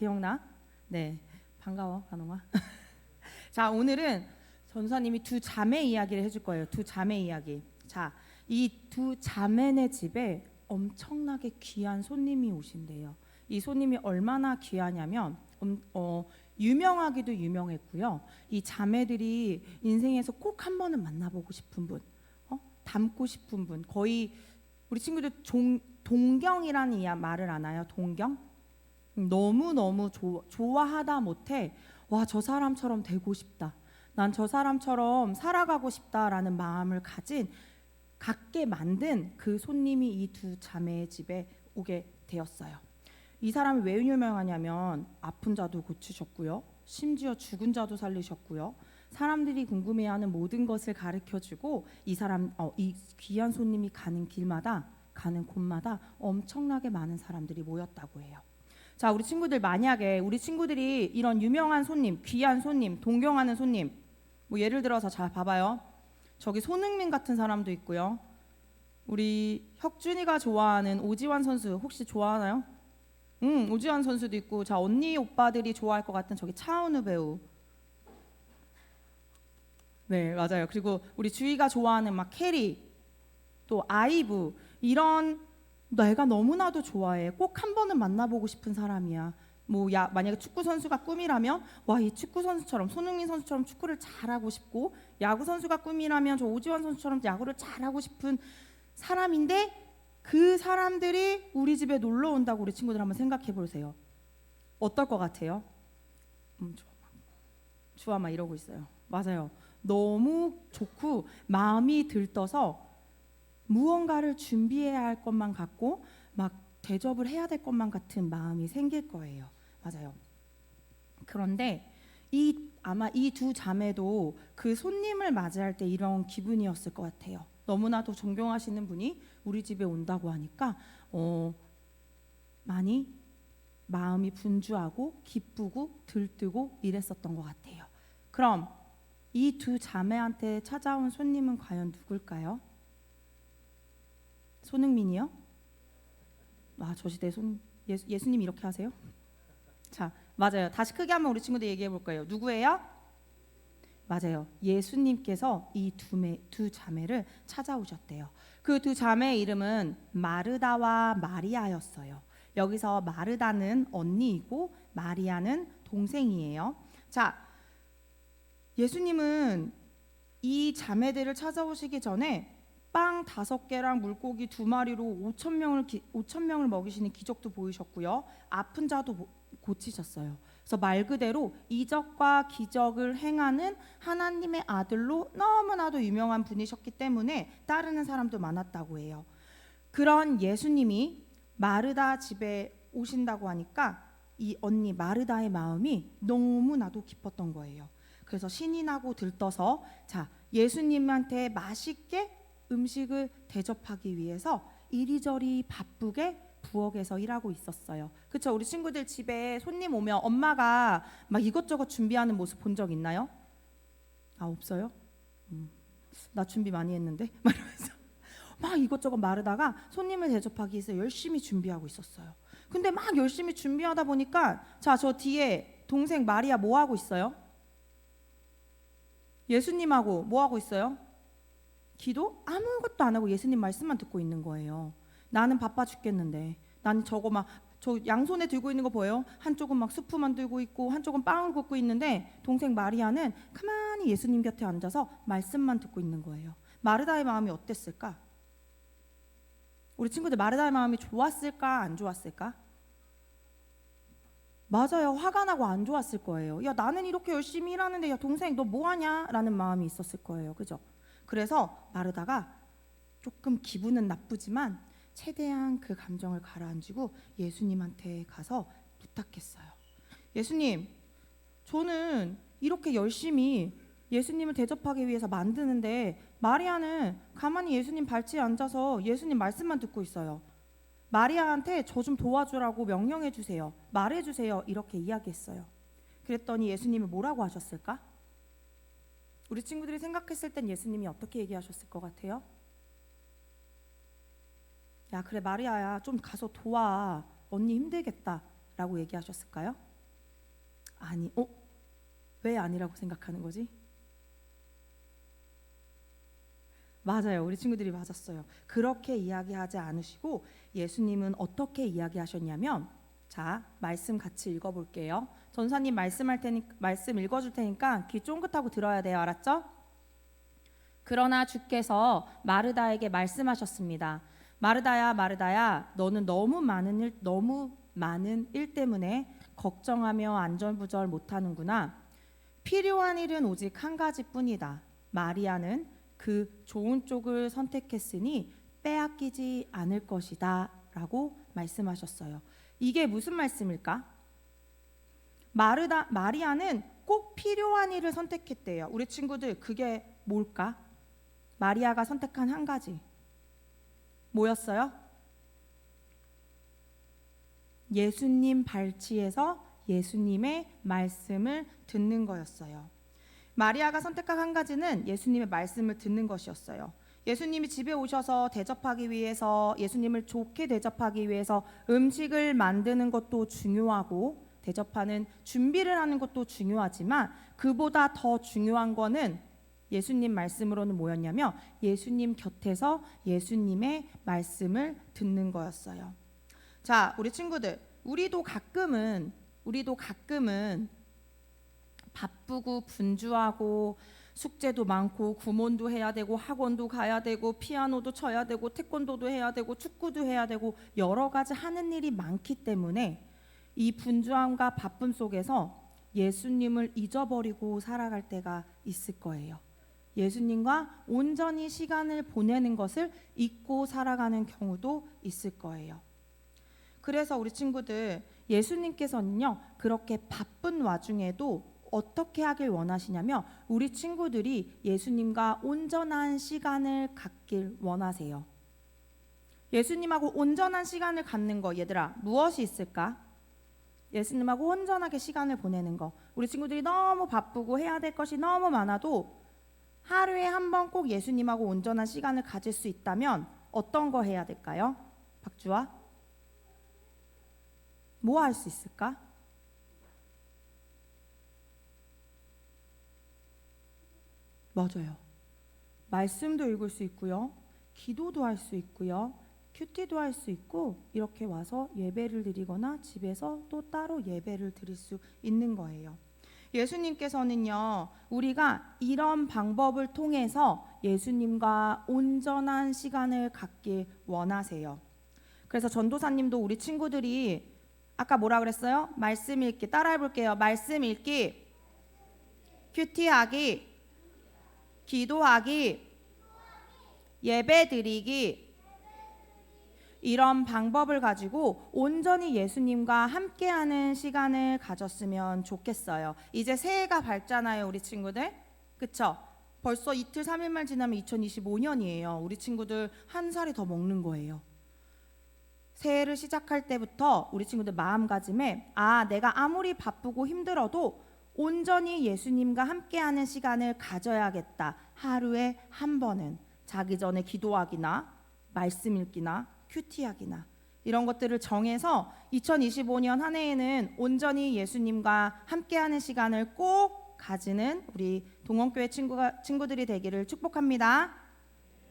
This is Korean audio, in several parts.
기억나? 네, 반가워, 간홍아. 자, 오늘은 전사님이 두 자매 이야기를 해줄 거예요. 두 자매 이야기. 자, 이 두 자매네 집에 엄청나게 귀한 손님이 오신대요. 이 손님이 얼마나 귀하냐면 유명하기도 유명했고요. 이 자매들이 인생에서 꼭 한 번은 만나보고 싶은 분, 닮고 싶은 분. 거의 우리 친구들 동경이라는 말을 아나요? 동경? 너무너무 좋아하다 못해 와, 저 사람처럼 되고 싶다. 난 저 사람처럼 살아가고 싶다라는 마음을 갖게 만든 그 손님이 이 두 자매의 집에 오게 되었어요. 이 사람이 왜 유명하냐면 아픈 자도 고치셨고요. 심지어 죽은 자도 살리셨고요. 사람들이 궁금해하는 모든 것을 가르쳐주고 이 귀한 손님이 가는 길마다 가는 곳마다 엄청나게 많은 사람들이 모였다고 해요. 자, 우리 친구들 만약에 우리 친구들이 이런 유명한 손님, 귀한 손님, 동경하는 손님, 뭐 예를 들어서 잘 봐봐요. 저기 손흥민 같은 사람도 있고요. 우리 혁준이가 좋아하는 오지환 선수 혹시 좋아하나요? 오지환 선수도 있고, 자, 언니 오빠들이 좋아할 것 같은 저기 차은우 배우. 네, 맞아요. 그리고 우리 주희가 좋아하는 막 캐리, 또 아이브, 이런 내가 너무나도 좋아해. 꼭 한 번은 만나보고 싶은 사람이야. 만약에 축구 선수가 꿈이라면 와, 이 축구 선수처럼 손흥민 선수처럼 축구를 잘하고 싶고, 야구 선수가 꿈이라면 저 오지환 선수처럼 야구를 잘하고 싶은 사람인데, 그 사람들이 우리 집에 놀러 온다고 우리 친구들 한번 생각해 보세요. 어떨 것 같아요? 주아 막 이러고 있어요. 맞아요. 너무 좋고 마음이 들떠서 무언가를 준비해야 할 것만 같고 막 대접을 해야 될 것만 같은 마음이 생길 거예요. 맞아요. 그런데 아마 이 두 자매도 그 손님을 맞이할 때 이런 기분이었을 것 같아요. 너무나도 존경하시는 분이 우리 집에 온다고 하니까 많이 마음이 분주하고 기쁘고 들뜨고 이랬었던 것 같아요. 그럼 이 두 자매한테 찾아온 손님은 과연 누굴까요? 손흥민이요? 저 시대 예수님 이렇게 하세요? 자, 맞아요. 다시 크게 한번 우리 친구들 얘기해 볼 거예요. 누구예요? 맞아요. 예수님께서 이 두 자매를 찾아오셨대요. 그 두 자매의 이름은 마르다와 마리아였어요. 여기서 마르다는 언니이고 마리아는 동생이에요. 자, 예수님은 이 자매들을 찾아오시기 전에 빵 5개랑 물고기 2마리로 5천 명을 먹이시는 기적도 보이셨고요. 아픈 자도 고치셨어요. 그래서 말 그대로 이적과 기적을 행하는 하나님의 아들로 너무나도 유명한 분이셨기 때문에 따르는 사람도 많았다고 해요. 그런 예수님이 마르다 집에 오신다고 하니까 이 언니 마르다의 마음이 너무나도 기뻤던 거예요. 그래서 신이 나고 들떠서 자, 예수님한테 맛있게 음식을 대접하기 위해서 이리저리 바쁘게 부엌에서 일하고 있었어요. 그렇죠? 우리 친구들 집에 손님 오면 엄마가 막 이것저것 준비하는 모습 본 적 있나요? 없어요? 나 준비 많이 했는데 막 이러면서 막 이것저것 마르다가 손님을 대접하기 위해서 열심히 준비하고 있었어요. 근데 막 열심히 준비하다 보니까 자, 저 뒤에 동생 마리아 뭐 하고 있어요? 예수님하고 뭐 하고 있어요? 기도? 아무것도 안 하고 예수님 말씀만 듣고 있는 거예요. 나는 바빠 죽겠는데, 나는 저 양손에 들고 있는 거 보여요? 한쪽은 막 수프만 들고 있고 한쪽은 빵을 굽고 있는데, 동생 마리아는 가만히 예수님 곁에 앉아서 말씀만 듣고 있는 거예요. 마르다의 마음이 어땠을까? 우리 친구들 마르다의 마음이 좋았을까 안 좋았을까? 맞아요. 화가 나고 안 좋았을 거예요. 야, 나는 이렇게 열심히 일하는데 야, 동생 너 뭐하냐? 라는 마음이 있었을 거예요. 그죠? 그래서 마르다가 조금 기분은 나쁘지만 최대한 그 감정을 가라앉히고 예수님한테 가서 부탁했어요. 예수님, 저는 이렇게 열심히 예수님을 대접하기 위해서 만드는데 마리아는 가만히 예수님 발치에 앉아서 예수님 말씀만 듣고 있어요. 마리아한테 저 좀 도와주라고 명령해 주세요. 말해 주세요. 이렇게 이야기했어요. 그랬더니 예수님이 뭐라고 하셨을까? 우리 친구들이 생각했을 땐 예수님이 어떻게 얘기하셨을 것 같아요? 야, 그래 마리아야, 좀 가서 도와. 언니 힘들겠다 라고 얘기하셨을까요? 아니, 왜 아니라고 생각하는 거지? 맞아요. 우리 친구들이 맞았어요. 그렇게 이야기하지 않으시고 예수님은 어떻게 이야기하셨냐면, 자, 말씀 같이 읽어볼게요. 전사님 말씀 읽어줄 테니까 귀 쫑긋하고 들어야 돼요. 알았죠? 그러나 주께서 마르다에게 말씀하셨습니다. 마르다야, 마르다야, 너는 너무 많은 일 때문에 걱정하며 안절부절 못하는구나. 필요한 일은 오직 한 가지뿐이다. 마리아는 그 좋은 쪽을 선택했으니 빼앗기지 않을 것이다 라고 말씀하셨어요. 이게 무슨 말씀일까? 마리아는 꼭 필요한 일을 선택했대요. 우리 친구들, 그게 뭘까? 마리아가 선택한 한 가지 뭐였어요? 예수님 발치에서 예수님의 말씀을 듣는 거였어요. 마리아가 선택한 한 가지는 예수님의 말씀을 듣는 것이었어요. 예수님이 집에 오셔서 대접하기 위해서, 예수님을 좋게 대접하기 위해서 음식을 만드는 것도 중요하고 대접하는 준비를 하는 것도 중요하지만, 그보다 더 중요한 거는 예수님 말씀으로는 뭐였냐면 예수님 곁에서 예수님의 말씀을 듣는 거였어요. 자, 우리 친구들, 우리도 가끔은 바쁘고 분주하고 숙제도 많고 구몬도 해야 되고 학원도 가야 되고 피아노도 쳐야 되고 태권도도 해야 되고 축구도 해야 되고 여러 가지 하는 일이 많기 때문에 이 분주함과 바쁨 속에서 예수님을 잊어버리고 살아갈 때가 있을 거예요. 예수님과 온전히 시간을 보내는 것을 잊고 살아가는 경우도 있을 거예요. 그래서 우리 친구들, 예수님께서는요, 그렇게 바쁜 와중에도 어떻게 하길 원하시냐면 우리 친구들이 예수님과 온전한 시간을 갖길 원하세요. 예수님하고 온전한 시간을 갖는 거, 얘들아, 무엇이 있을까? 예수님하고 온전하게 시간을 보내는 거. 우리 친구들이 너무 바쁘고 해야 될 것이 너무 많아도 하루에 한 번 꼭 예수님하고 온전한 시간을 가질 수 있다면 어떤 거 해야 될까요? 박주아? 뭐 할 수 있을까? 맞아요. 말씀도 읽을 수 있고요. 기도도 할 수 있고요. 큐티도 할 수 있고, 이렇게 와서 예배를 드리거나 집에서 또 따로 예배를 드릴 수 있는 거예요. 예수님께서는요, 우리가 이런 방법을 통해서 예수님과 온전한 시간을 갖길 원하세요. 그래서 전도사님도 우리 친구들이 아까 뭐라 그랬어요? 말씀 읽기 따라해 볼게요. 말씀 읽기, 큐티하기, 기도하기, 예배 드리기, 이런 방법을 가지고 온전히 예수님과 함께하는 시간을 가졌으면 좋겠어요. 이제 새해가 밝잖아요, 우리 친구들. 그쵸? 벌써 이틀 3일만 지나면 2025년이에요. 우리 친구들 한 살이 더 먹는 거예요. 새해를 시작할 때부터 우리 친구들 마음가짐에, 내가 아무리 바쁘고 힘들어도 온전히 예수님과 함께하는 시간을 가져야겠다. 하루에 한 번은 자기 전에 기도하기나 말씀 읽기나 큐티하기나 이런 것들을 정해서 2025년 한 해에는 온전히 예수님과 함께하는 시간을 꼭 가지는 우리 동원교회 친구들이 되기를 축복합니다.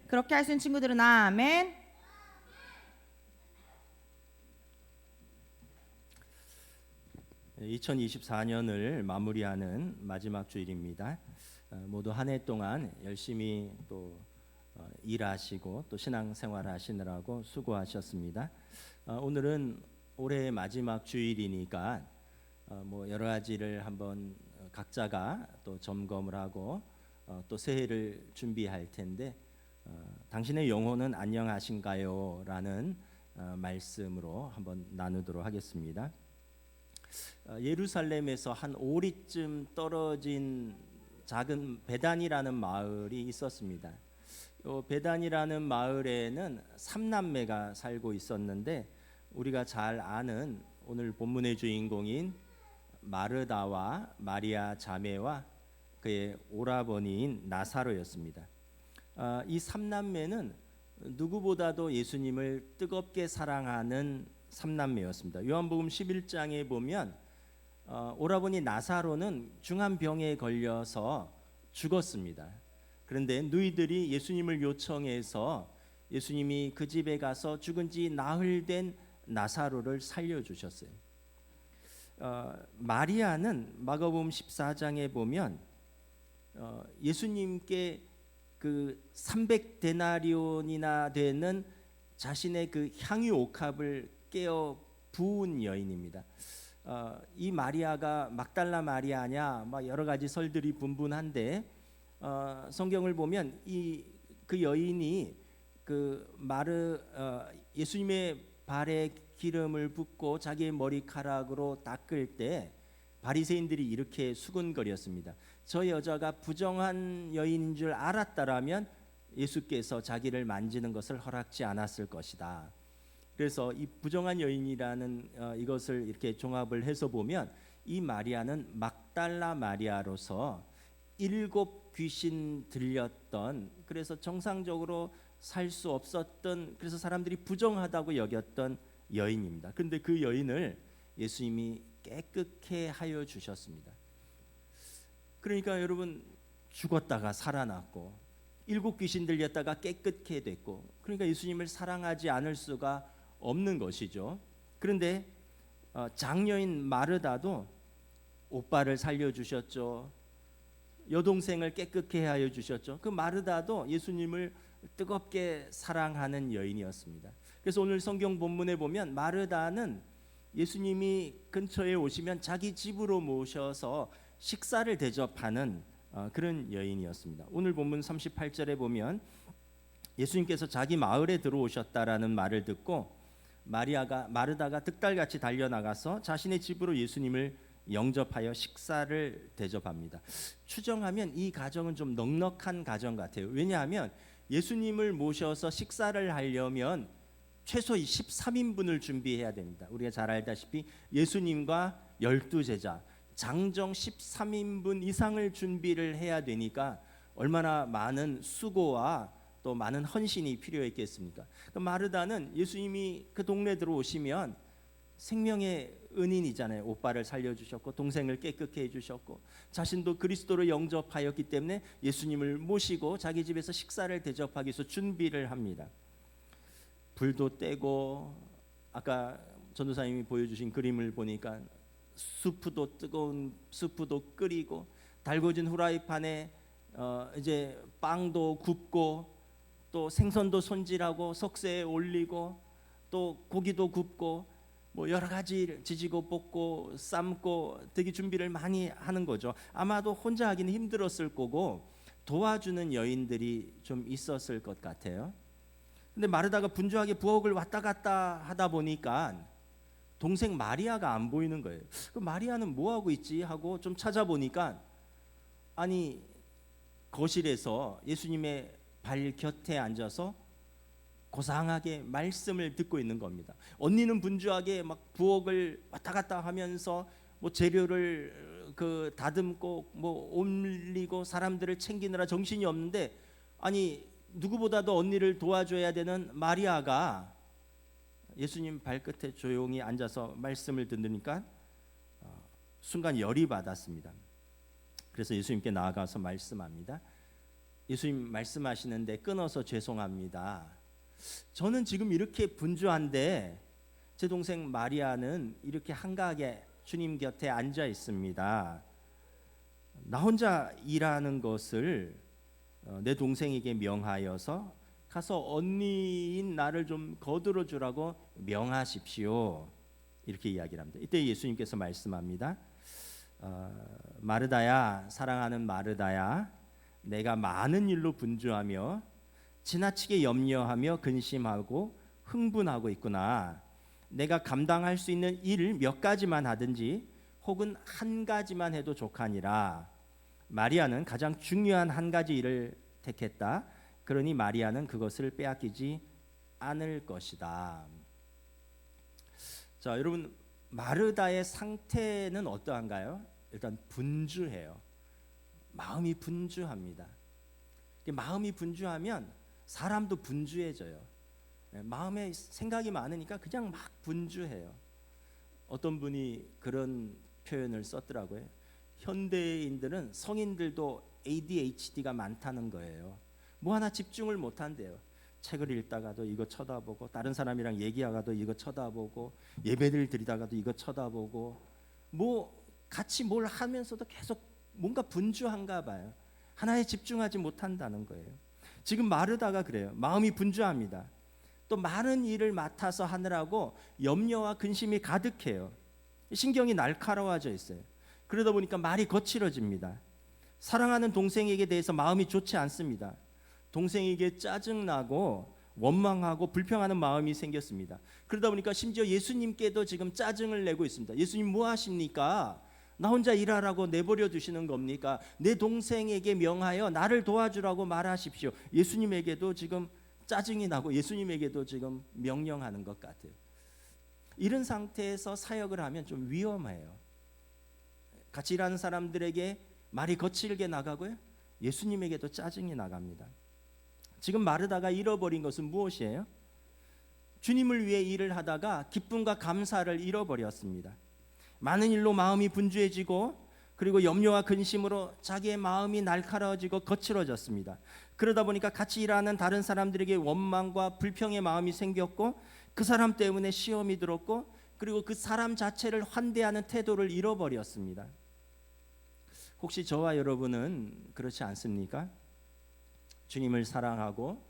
그렇게 할 수 있는 친구들은 아멘. 2024년을 마무리하는 마지막 주일입니다. 모두 한 해 동안 열심히 또 일하시고 또 신앙생활 하시느라고 수고하셨습니다. 오늘은 올해의 마지막 주일이니까 여러 가지를 한번 각자가 또 점검을 하고 또 새해를 준비할 텐데, 당신의 영혼은 안녕하신가요? 라는 말씀으로 한번 나누도록 하겠습니다. 예루살렘에서 한 5리쯤 떨어진 작은 베단이라는 마을이 있었습니다. 베단이라는 마을에는 3남매가 살고 있었는데, 우리가 잘 아는 오늘 본문의 주인공인 마르다와 마리아 자매와 그의 오라버니인 나사로였습니다. 이 3남매는 누구보다도 예수님을 뜨겁게 사랑하는 3남매였습니다. 요한복음 11장에 보면 오라버니 나사로는 중한 병에 걸려서 죽었습니다. 그런데 누이들이 예수님을 요청해서 예수님이 그 집에 가서 죽은 지 나흘 된 나사로를 살려주셨어요. 마리아는 마가복음 14장에 보면 예수님께 그 300데나리온이나 되는 자신의 그 향유 옥합을 깨어 부은 여인입니다. 이 마리아가 막달라 마리아냐, 막 여러 가지 설들이 분분한데 성경을 보면 그 여인이 예수님의 발에 기름을 붓고 자기의 머리카락으로 닦을 때 바리새인들이 이렇게 수군거렸습니다. 저 여자가 부정한 여인인 줄 알았다라면 예수께서 자기를 만지는 것을 허락지 않았을 것이다. 그래서 이 부정한 여인이라는 이것을 이렇게 종합을 해서 보면 이 마리아는 막달라 마리아로서 7 귀신 들렸던, 그래서 정상적으로 살 수 없었던, 그래서 사람들이 부정하다고 여겼던 여인입니다. 근데 그 여인을 예수님이 깨끗게 하여 주셨습니다. 그러니까 여러분, 죽었다가 살아났고 7 귀신 들렸다가 깨끗게 됐고, 그러니까 예수님을 사랑하지 않을 수가 없는 것이죠. 그런데 장녀인 마르다도 오빠를 살려주셨죠. 여동생을 깨끗게 하여 주셨죠. 그 마르다도 예수님을 뜨겁게 사랑하는 여인이었습니다. 그래서 오늘 성경 본문에 보면 마르다는 예수님이 근처에 오시면 자기 집으로 모셔서 식사를 대접하는 그런 여인이었습니다. 오늘 본문 38절에 보면 예수님께서 자기 마을에 들어오셨다라는 말을 듣고 마르다가 득달같이 달려나가서 자신의 집으로 예수님을 영접하여 식사를 대접합니다. 추정하면 이 가정은 좀 넉넉한 가정 같아요. 왜냐하면 예수님을 모셔서 식사를 하려면 최소 13인분을 준비해야 됩니다. 우리가 잘 알다시피 예수님과 12제자 장정 13인분 이상을 준비를 해야 되니까 얼마나 많은 수고와 또 많은 헌신이 필요했겠습니까? 마르다는 예수님이 그 동네 들어오시면 생명의 은인이잖아요. 오빠를 살려주셨고 동생을 깨끗게 해주셨고 자신도 그리스도로 영접하였기 때문에 예수님을 모시고 자기 집에서 식사를 대접하기 위해서 준비를 합니다. 불도 떼고, 아까 전도사님이 보여주신 그림을 보니까 수프도, 뜨거운 수프도 끓이고, 달궈진 후라이팬에 이제 빵도 굽고, 또 생선도 손질하고 석쇠에 올리고, 또 고기도 굽고, 뭐 여러 가지 지지고 볶고 삶고 되게 준비를 많이 하는 거죠. 아마도 혼자 하기는 힘들었을 거고 도와주는 여인들이 좀 있었을 것 같아요. 근데 마르다가 분주하게 부엌을 왔다 갔다 하다 보니까 동생 마리아가 안 보이는 거예요. 그 마리아는 뭐 하고 있지 하고 좀 찾아보니까, 아니, 거실에서 예수님의 발 곁에 앉아서 고상하게 말씀을 듣고 있는 겁니다. 언니는 분주하게 막 부엌을 왔다 갔다 하면서 뭐 재료를 다듬고 뭐 옮기고 사람들을 챙기느라 정신이 없는데, 아니 누구보다도 언니를 도와줘야 되는 마리아가 예수님 발끝에 조용히 앉아서 말씀을 듣으니까 순간 열이 받았습니다. 그래서 예수님께 나아가서 말씀합니다. 예수님 말씀하시는데 끊어서 죄송합니다. 저는 지금 이렇게 분주한데 제 동생 마리아는 이렇게 한가하게 주님 곁에 앉아 있습니다. 나 혼자 일하는 것을 내 동생에게 명하여서 가서 언니인 나를 좀 거들어 주라고 명하십시오. 이렇게 이야기를 합니다. 이때 예수님께서 말씀합니다. 마르다야, 사랑하는 마르다야, 내가 많은 일로 분주하며 지나치게 염려하며 근심하고 흥분하고 있구나. 내가 감당할 수 있는 일 몇 가지만 하든지 혹은 한 가지만 해도 족하니라. 마리아는 가장 중요한 한 가지 일을 택했다. 그러니 마리아는 그것을 빼앗기지 않을 것이다. 자, 여러분, 마르다의 상태는 어떠한가요? 일단 분주해요. 마음이 분주합니다. 마음이 분주하면 사람도 분주해져요. 마음에 생각이 많으니까 그냥 막 분주해요. 어떤 분이 그런 표현을 썼더라고요. 현대인들은 성인들도 ADHD가 많다는 거예요. 뭐 하나 집중을 못 한대요. 책을 읽다가도 이거 쳐다보고, 다른 사람이랑 얘기하다가도 이거 쳐다보고, 예배를 드리다가도 이거 쳐다보고, 뭐 같이 뭘 하면서도 계속 뭔가 분주한가 봐요. 하나에 집중하지 못한다는 거예요. 지금 마르다가 그래요. 마음이 분주합니다. 또 많은 일을 맡아서 하느라고 염려와 근심이 가득해요. 신경이 날카로워져 있어요. 그러다 보니까 말이 거칠어집니다. 사랑하는 동생에게 대해서 마음이 좋지 않습니다. 동생에게 짜증나고 원망하고 불평하는 마음이 생겼습니다. 그러다 보니까 심지어 예수님께도 지금 짜증을 내고 있습니다. 예수님 뭐 하십니까? 나 혼자 일하라고 내버려 두시는 겁니까? 내 동생에게 명하여 나를 도와주라고 말하십시오. 예수님에게도 지금 짜증이 나고 예수님에게도 지금 명령하는 것 같아요. 이런 상태에서 사역을 하면 좀 위험해요. 같이 일하는 사람들에게 말이 거칠게 나가고요, 예수님에게도 짜증이 나갑니다. 지금 마르다가 잃어버린 것은 무엇이에요? 주님을 위해 일을 하다가 기쁨과 감사를 잃어버렸습니다. 많은 일로 마음이 분주해지고, 그리고 염려와 근심으로 자기의 마음이 날카로워지고 거칠어졌습니다. 그러다 보니까 같이 일하는 다른 사람들에게 원망과 불평의 마음이 생겼고, 그 사람 때문에 시험이 들었고, 그리고 그 사람 자체를 환대하는 태도를 잃어버렸습니다. 혹시 저와 여러분은 그렇지 않습니까? 주님을 사랑하고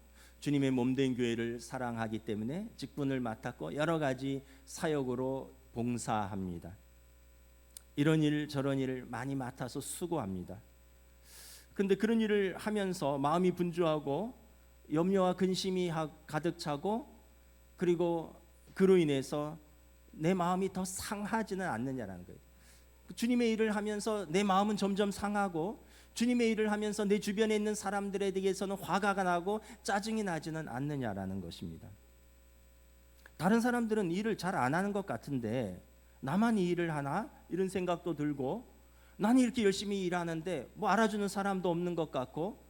주님의 몸된 교회를 사랑하기 때문에 직분을 맡았고 여러 가지 사역으로 봉사합니다. 이런 일 저런 일을 많이 맡아서 수고합니다. 근데 그런 일을 하면서 마음이 분주하고 염려와 근심이 가득 차고, 그리고 그로 인해서 내 마음이 더 상하지는 않느냐라는 거예요. 주님의 일을 하면서 내 마음은 점점 상하고, 주님의 일을 하면서 내 주변에 있는 사람들에 대해서는 화가 나고 짜증이 나지는 않느냐라는 것입니다. 다른 사람들은 일을 잘 안 하는 것 같은데 나만 이 일을 하나? 이런 생각도 들고, 나는 이렇게 열심히 일하는데 뭐 알아주는 사람도 없는 것 같고,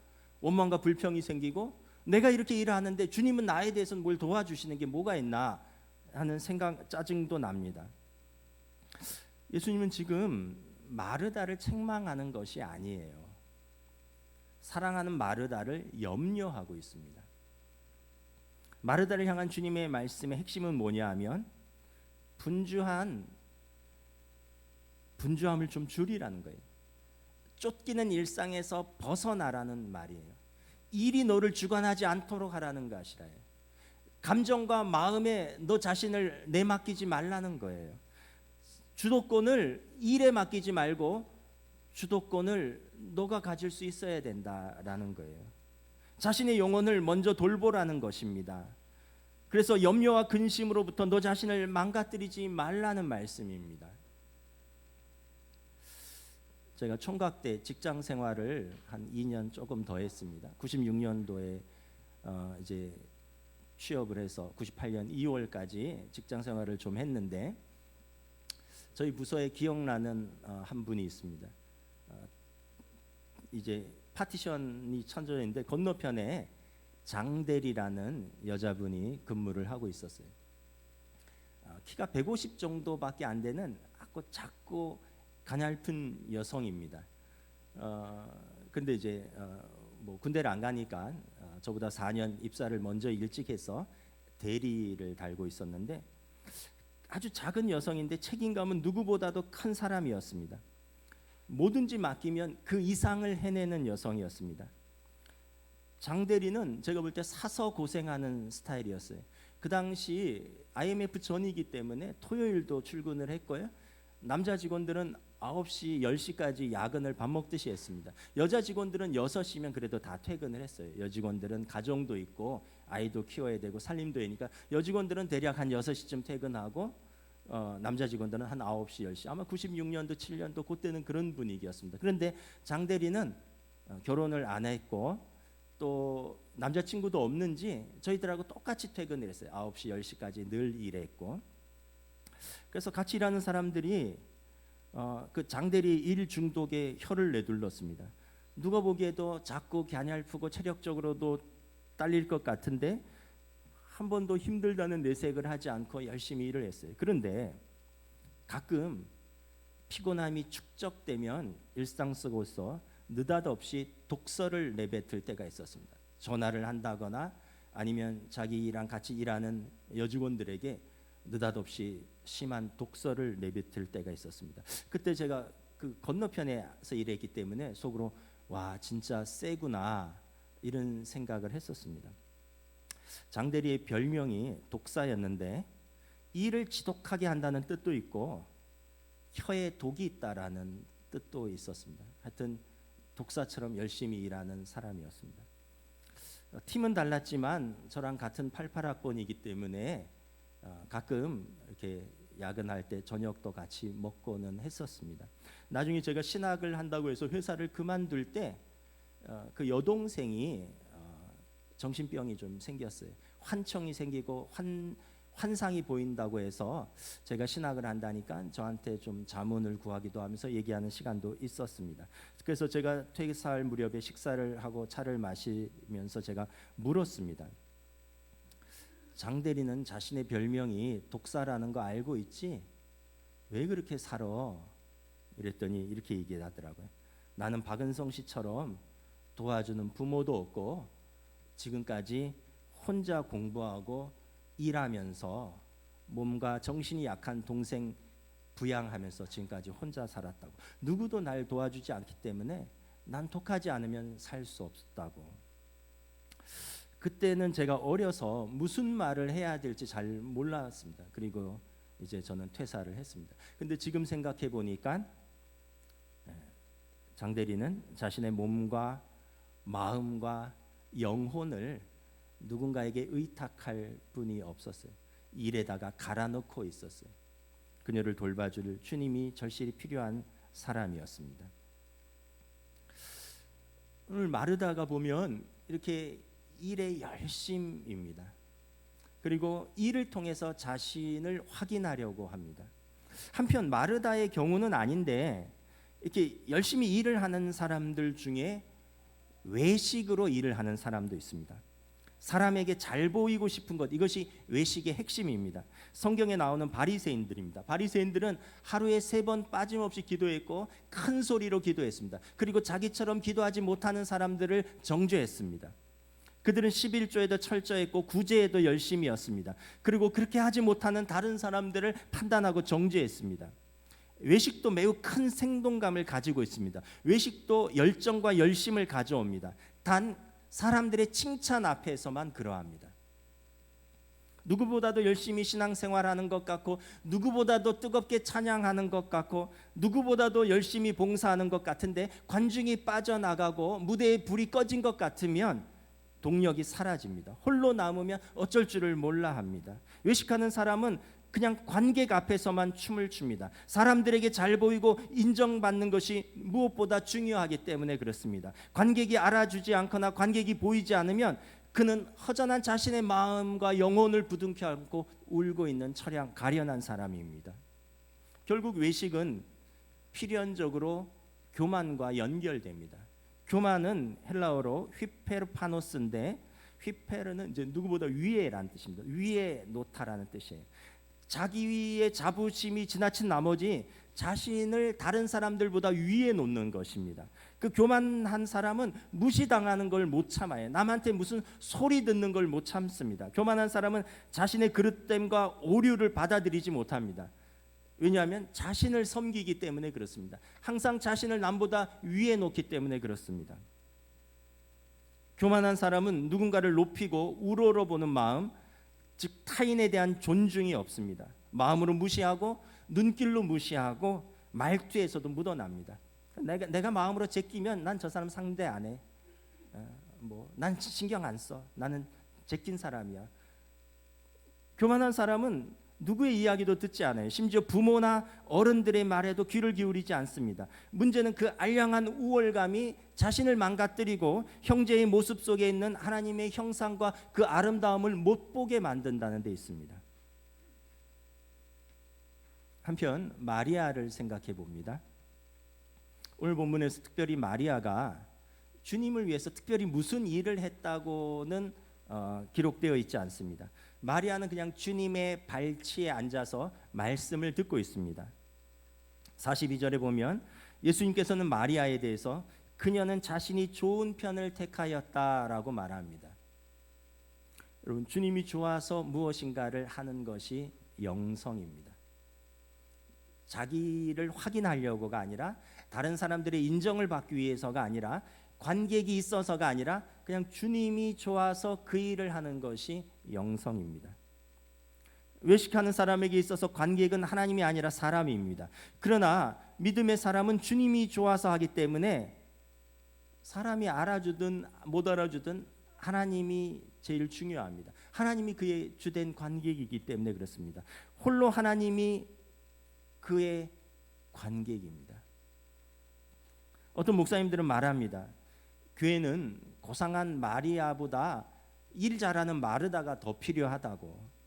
원망과 불평이 생기고, 내가 이렇게 일하는데 주님은 나에 대해서는 뭘 도와주시는 게 뭐가 있나 하는 생각, 짜증도 납니다. 예수님은 지금 마르다를 책망하는 것이 아니에요. 사랑하는 마르다를 염려하고 있습니다. 마르다를 향한 주님의 말씀의 핵심은 뭐냐 하면, 분주함을 좀 줄이라는 거예요. 쫓기는 일상에서 벗어나라는 말이에요. 일이 너를 주관하지 않도록 하라는 것이라요. 감정과 마음에 너 자신을 내맡기지 말라는 거예요. 주도권을 일에 맡기지 말고 주도권을 너가 가질 수 있어야 된다라는 거예요. 자신의 영혼을 먼저 돌보라는 것입니다. 그래서 염려와 근심으로부터 너 자신을 망가뜨리지 말라는 말씀입니다. 제가 총각 때 직장 생활을 한 2년 조금 더 했습니다. 96년도에 이제 취업을 해서 98년 2월까지 직장 생활을 좀 했는데, 저희 부서에 기억나는 한 분이 있습니다. 이제 파티션이 천정돼 있는데 건너편에 장대리라는 여자분이 근무를 하고 있었어요. 키가 150 정도밖에 안 되는 작고 가냘픈 여성입니다. 근데 이제 뭐 군대를 안 가니까 저보다 4년 입사를 먼저 일찍 해서 대리를 달고 있었는데, 아주 작은 여성인데 책임감은 누구보다도 큰 사람이었습니다. 뭐든지 맡기면 그 이상을 해내는 여성이었습니다. 장대리는 제가 볼 때 사서 고생하는 스타일이었어요. 그 당시 IMF 전이기 때문에 토요일도 출근을 했고요. 남자 직원들은 9시, 10시까지 야근을 밥 먹듯이 했습니다. 여자 직원들은 6시면 그래도 다 퇴근을 했어요. 여직원들은 가정도 있고 아이도 키워야 되고 살림도 하니까 여직원들은 대략 한 6시쯤 퇴근하고, 남자 직원들은 한 9시, 10시, 아마 96년도, 7년도 그때는 그런 분위기였습니다. 그런데 장대리는 결혼을 안 했고 또 남자친구도 없는지 저희들하고 똑같이 퇴근을 했어요. 9시, 10시까지 늘 일했고. 그래서 같이 일하는 사람들이 그 장대리 일 중독에 혀를 내둘렀습니다. 누가 보기에도 작고 갸냘프고 체력적으로도 딸릴 것 같은데 한 번도 힘들다는 내색을 하지 않고 열심히 일을 했어요. 그런데 가끔 피곤함이 축적되면 일상 속에서 느닷없이 독서를 내뱉을 때가 있었습니다. 전화를 한다거나 아니면 자기랑 같이 일하는 여직원들에게 느닷없이 심한 독서를 내뱉을 때가 있었습니다. 그때 제가 그 건너편에서 일했기 때문에 속으로 와 진짜 세구나 이런 생각을 했었습니다. 장대리의 별명이 독사였는데 일을 지독하게 한다는 뜻도 있고 혀에 독이 있다라는 뜻도 있었습니다. 하여튼 독사처럼 열심히 일하는 사람이었습니다. 팀은 달랐지만 저랑 같은 88학번이기 때문에 가끔 이렇게 야근할 때 저녁도 같이 먹고는 했었습니다. 나중에 제가 신학을 한다고 해서 회사를 그만둘 때 그 여동생이 정신병이 좀 생겼어요. 환청이 생기고 환상이 보인다고 해서 제가 신학을 한다니까 저한테 좀 자문을 구하기도 하면서 얘기하는 시간도 있었습니다. 그래서 제가 퇴사할 무렵에 식사를 하고 차를 마시면서 제가 물었습니다. 장 대리는 자신의 별명이 독사라는 거 알고 있지? 왜 그렇게 살아? 이랬더니 이렇게 얘기하더라고요. 나는 박은성 씨처럼 도와주는 부모도 없고 지금까지 혼자 공부하고 일하면서 몸과 정신이 약한 동생 부양하면서 지금까지 혼자 살았다고. 누구도 날 도와주지 않기 때문에 난 독하지 않으면 살 수 없다고. 그때는 제가 어려서 무슨 말을 해야 될지 잘 몰랐습니다. 그리고 이제 저는 퇴사를 했습니다. 근데 지금 생각해 보니까 장 대리는 자신의 몸과 마음과 영혼을 누군가에게 의탁할 분이 없었어요. 일에다가 갈아넣고 있었어요. 그녀를 돌봐줄 주님이 절실히 필요한 사람이었습니다. 오늘 마르다가 보면 이렇게 일의 열심입니다. 그리고 일을 통해서 자신을 확인하려고 합니다. 한편 마르다의 경우는 아닌데 이렇게 열심히 일을 하는 사람들 중에 외식으로 일을 하는 사람도 있습니다. 사람에게 잘 보이고 싶은 것, 이것이 외식의 핵심입니다. 성경에 나오는 바리새인들입니다. 바리새인들은 하루에 3번 빠짐없이 기도했고 큰 소리로 기도했습니다. 그리고 자기처럼 기도하지 못하는 사람들을 정죄했습니다. 그들은 11조에도 철저했고 구제에도 열심이었습니다. 그리고 그렇게 하지 못하는 다른 사람들을 판단하고 정죄했습니다. 외식도 매우 큰 생동감을 가지고 있습니다. 외식도 열정과 열심을 가져옵니다. 단 사람들의 칭찬 앞에서만 그러합니다. 누구보다도 열심히 신앙생활하는 것 같고 누구보다도 뜨겁게 찬양하는 것 같고 누구보다도 열심히 봉사하는 것 같은데 관중이 빠져나가고 무대에 불이 꺼진 것 같으면 동력이 사라집니다. 홀로 남으면 어쩔 줄을 몰라 합니다. 외식하는 사람은 그냥 관객 앞에서만 춤을 춥니다. 사람들에게 잘 보이고 인정받는 것이 무엇보다 중요하기 때문에 그렇습니다. 관객이 알아주지 않거나 관객이 보이지 않으면 그는 허전한 자신의 마음과 영혼을 부둥켜 안고 울고 있는 처량 가련한 사람입니다. 결국 외식은 필연적으로 교만과 연결됩니다. 교만은 헬라어로 휘페르파노스인데 휘페르는 이제 누구보다 위에라는 뜻입니다. 위에 놓다라는 뜻이에요. 자기의 자부심이 지나친 나머지 자신을 다른 사람들보다 위에 놓는 것입니다. 그 교만한 사람은 무시당하는 걸 못 참아요. 남한테 무슨 소리 듣는 걸 못 참습니다. 교만한 사람은 자신의 그릇됨과 오류를 받아들이지 못합니다. 왜냐하면 자신을 섬기기 때문에 그렇습니다. 항상 자신을 남보다 위에 놓기 때문에 그렇습니다. 교만한 사람은 누군가를 높이고 우러러보는 마음, 즉 타인에 대한 존중이 없습니다. 마음으로 무시하고 눈길로 무시하고 말투에서도 묻어납니다. 내가 마음으로 제끼면 난 저 사람 상대 안 해. 난 신경 안 써. 나는 제낀 사람이야. 교만한 사람은 누구의 이야기도 듣지 않아요. 심지어 부모나 어른들의 말에도 귀를 기울이지 않습니다. 문제는 그 알량한 우월감이 자신을 망가뜨리고 형제의 모습 속에 있는 하나님의 형상과 그 아름다움을 못 보게 만든다는 데 있습니다. 한편 마리아를 생각해 봅니다. 오늘 본문에서 특별히 마리아가 주님을 위해서 특별히 무슨 일을 했다고는 기록되어 있지 않습니다. 마리아는 그냥 주님의 발치에 앉아서 말씀을 듣고 있습니다. 42절에 보면 예수님께서는 마리아에 대해서 그녀는 자신이 좋은 편을 택하였다라고 말합니다. 여러분, 주님이 좋아서 무엇인가를 하는 것이 영성입니다. 자기를 확인하려고가 아니라, 다른 사람들의 인정을 받기 위해서가 아니라, 관객이 있어서가 아니라 그냥 주님이 좋아서 그 일을 하는 것이 영성입니다. 외식하는 사람에게 있어서 관객은 하나님이 아니라 사람입니다. 그러나 믿음의 사람은 주님이 좋아서 하기 때문에 사람이 알아주든 못 알아주든 하나님이 제일 중요합니다. 하나님이 그의 주된 관객이기 때문에 그렇습니다. 홀로 하나님이 그의 관객입니다. 어떤 목사님들은 말합니다. 교회는 고상한 마리아보다 일 잘하는 마르다가 더 필요하다고.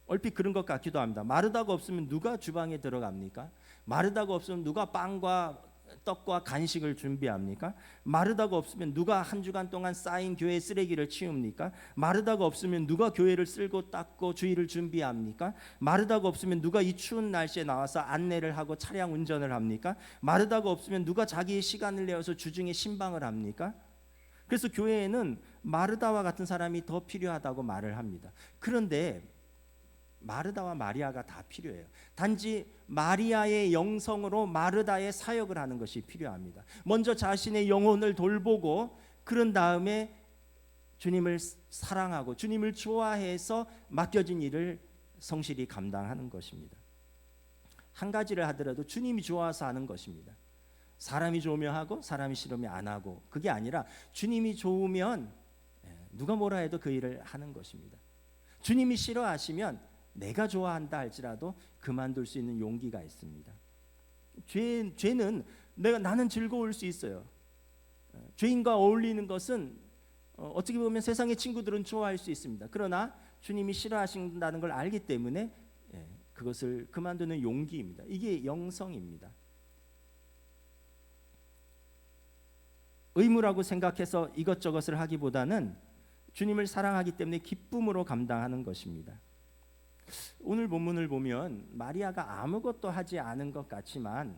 얼핏 그런 것 같기도 합니다. 마르다가 없으면 누가 주방에 들어갑니까? 마르다가 없으면 누가 빵과 떡과 간식을 준비합니까? 마르다가 없으면 누가 한 주간 동안 쌓인 교회 쓰레기를 치웁니까? 마르다가 없으면 누가 교회를 쓸고 닦고 주일을 준비합니까? 마르다가 없으면 누가 이 추운 날씨에 나와서 안내를 하고 차량 운전을 합니까? 마르다가 없으면 누가 자기의 시간을 내어서 주중에 신방을 합니까? 그래서 교회에는 마르다와 같은 사람이 더 필요하다고 말을 합니다. 그런데 마르다와 마리아가 다 필요해요. 단지 마리아의 영성으로 마르다의 사역을 하는 것이 필요합니다. 먼저 자신의 영혼을 돌보고 그런 다음에 주님을 사랑하고 주님을 좋아해서 맡겨진 일을 성실히 감당하는 것입니다. 한 가지를 하더라도 주님이 좋아서 하는 것입니다. 사람이 좋으면 하고 사람이 싫으면 안 하고, 그게 아니라 주님이 좋으면 누가 뭐라 해도 그 일을 하는 것입니다. 주님이 싫어하시면 내가 좋아한다 할지라도 그만둘 수 있는 용기가 있습니다. 죄는 나는 즐거울 수 있어요. 죄인과 어울리는 것은 어떻게 보면 세상의 친구들은 좋아할 수 있습니다. 그러나 주님이 싫어하신다는 걸 알기 때문에 그것을 그만두는 용기입니다. 이게 영성입니다. 의무라고 생각해서 이것저것을 하기보다는 주님을 사랑하기 때문에 기쁨으로 감당하는 것입니다. 오늘 본문을 보면 마리아가 아무것도 하지 않은 것 같지만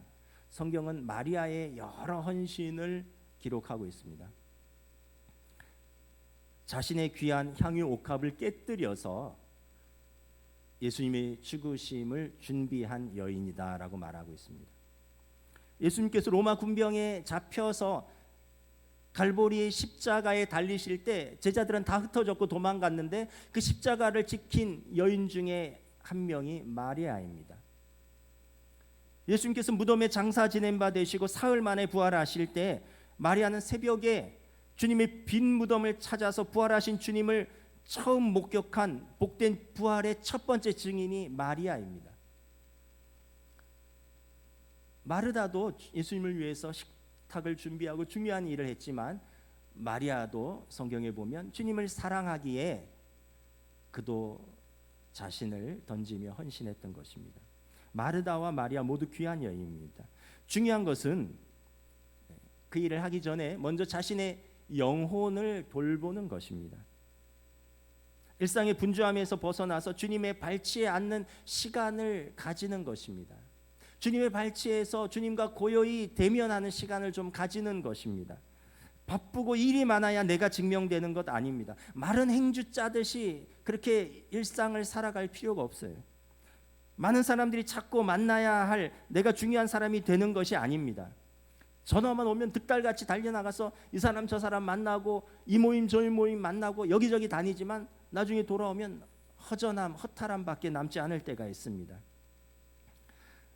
성경은 마리아의 여러 헌신을 기록하고 있습니다. 자신의 귀한 향유 옥합을 깨뜨려서 예수님의 죽으심을 준비한 여인이다라고 말하고 있습니다. 예수님께서 로마 군병에 잡혀서 갈보리의 십자가에 달리실 때 제자들은 다 흩어졌고 도망갔는데 그 십자가를 지킨 여인 중에 한 명이 마리아입니다. 예수님께서 무덤에 장사 지낸 바 되시고 사흘 만에 부활하실 때 마리아는 새벽에 주님의 빈 무덤을 찾아서 부활하신 주님을 처음 목격한 복된 부활의 첫 번째 증인이 마리아입니다. 마르다도 예수님을 위해서 식탁을 준비하고 중요한 일을 했지만 마리아도 성경에 보면 주님을 사랑하기에 그도 자신을 던지며 헌신했던 것입니다. 마르다와 마리아 모두 귀한 여인입니다. 중요한 것은 그 일을 하기 전에 먼저 자신의 영혼을 돌보는 것입니다. 일상의 분주함에서 벗어나서 주님의 발치에 앉는 시간을 가지는 것입니다. 주님의 발치에서 주님과 고요히 대면하는 시간을 좀 가지는 것입니다. 바쁘고 일이 많아야 내가 증명되는 것 아닙니다. 마른 행주 짜듯이 그렇게 일상을 살아갈 필요가 없어요. 많은 사람들이 찾고 만나야 할 내가 중요한 사람이 되는 것이 아닙니다. 전화만 오면 득달같이 달려나가서 이 사람 저 사람 만나고 이 모임 저 모임 만나고 여기저기 다니지만 나중에 돌아오면 허전함, 허탈함밖에 남지 않을 때가 있습니다.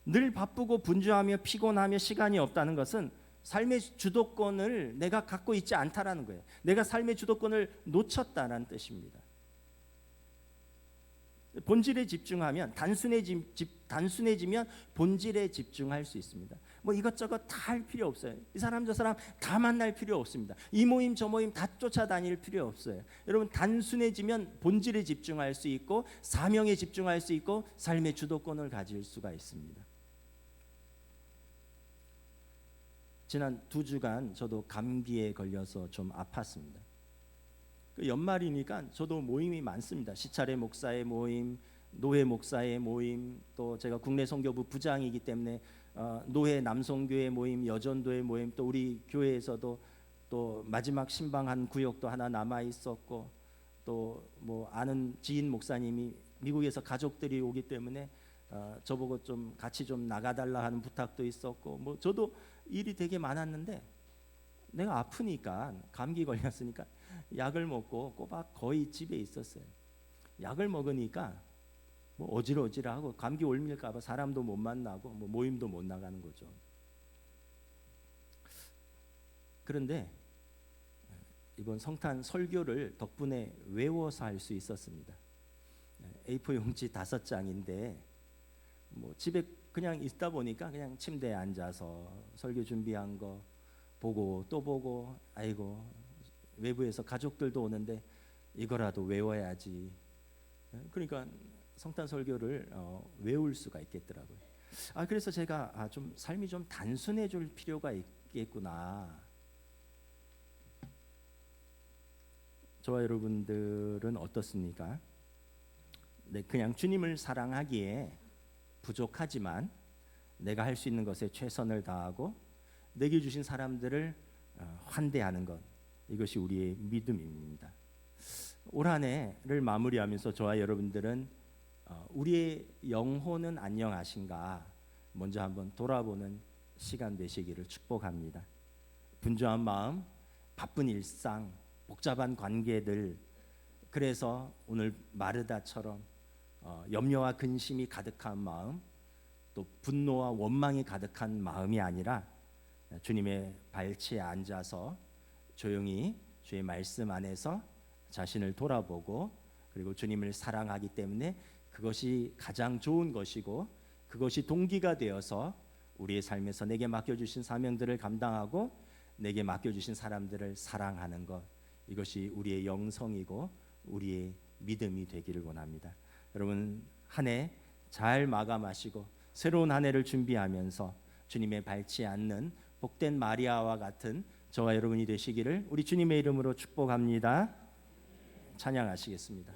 늘 바쁘고 분주하며 피곤하며 시간이 없다는 것은 삶의 주도권을 내가 갖고 있지 않다라는 거예요. 내가 삶의 주도권을 놓쳤다는 뜻입니다. 본질에 집중하면 단순해지면 본질에 집중할 수 있습니다. 뭐 이것저것 다 할 필요 없어요. 이 사람 저 사람 다 만날 필요 없습니다. 이 모임 저 모임 다 쫓아다닐 필요 없어요. 여러분, 단순해지면 본질에 집중할 수 있고 사명에 집중할 수 있고 삶의 주도권을 가질 수가 있습니다. 지난 2주간 저도 감기에 걸려서 좀 아팠습니다. 연말이니까 저도 모임이 많습니다. 시차례 목사의 모임, 노회 목사의 모임, 또 제가 국내 선교부 부장이기 때문에 노회 남성교회 모임, 여전도회 모임, 또 우리 교회에서도 또 마지막 신방한 구역도 하나 남아 있었고, 또 뭐 아는 지인 목사님이 미국에서 가족들이 오기 때문에 저보고 좀 같이 좀 나가달라 하는 부탁도 있었고, 뭐 저도 일이 되게 많았는데 내가 아프니까, 감기 걸렸으니까 약을 먹고 꼬박 거의 집에 있었어요. 약을 먹으니까 뭐 어지러지하고 감기 옮길까봐 사람도 못 만나고 뭐 모임도 못 나가는 거죠. 그런데 이번 성탄 설교를 덕분에 외워서 할 수 있었습니다. A4 용지 5장인데 뭐 집에 그냥 있다 보니까 그냥 침대에 앉아서 설교 준비한 거 보고 또 보고, 아이고 외부에서 가족들도 오는데 이거라도 외워야지. 그러니까 성탄 설교를 외울 수가 있겠더라고요. 그래서 제가 좀 삶이 좀 단순해질 필요가 있겠구나. 저와 여러분들은 어떻습니까? 네, 그냥 주님을 사랑하기에 부족하지만 내가 할 수 있는 것에 최선을 다하고 내게 주신 사람들을 환대하는 것, 이것이 우리의 믿음입니다. 올 한 해를 마무리하면서 저와 여러분들은 우리의 영혼은 안녕하신가 먼저 한번 돌아보는 시간 되시기를 축복합니다. 분주한 마음, 바쁜 일상, 복잡한 관계들, 그래서 오늘 마르다처럼 염려와 근심이 가득한 마음, 또 분노와 원망이 가득한 마음이 아니라 주님의 발치에 앉아서 조용히 주의 말씀 안에서 자신을 돌아보고, 그리고 주님을 사랑하기 때문에 그것이 가장 좋은 것이고, 그것이 동기가 되어서 우리의 삶에서 내게 맡겨주신 사명들을 감당하고 내게 맡겨주신 사람들을 사랑하는 것, 이것이 우리의 영성이고 우리의 믿음이 되기를 원합니다. 여러분, 한 해 잘 마감하시고 새로운 한 해를 준비하면서 주님의 밟지 않는 복된 마리아와 같은 저와 여러분이 되시기를 우리 주님의 이름으로 축복합니다. 찬양하시겠습니다.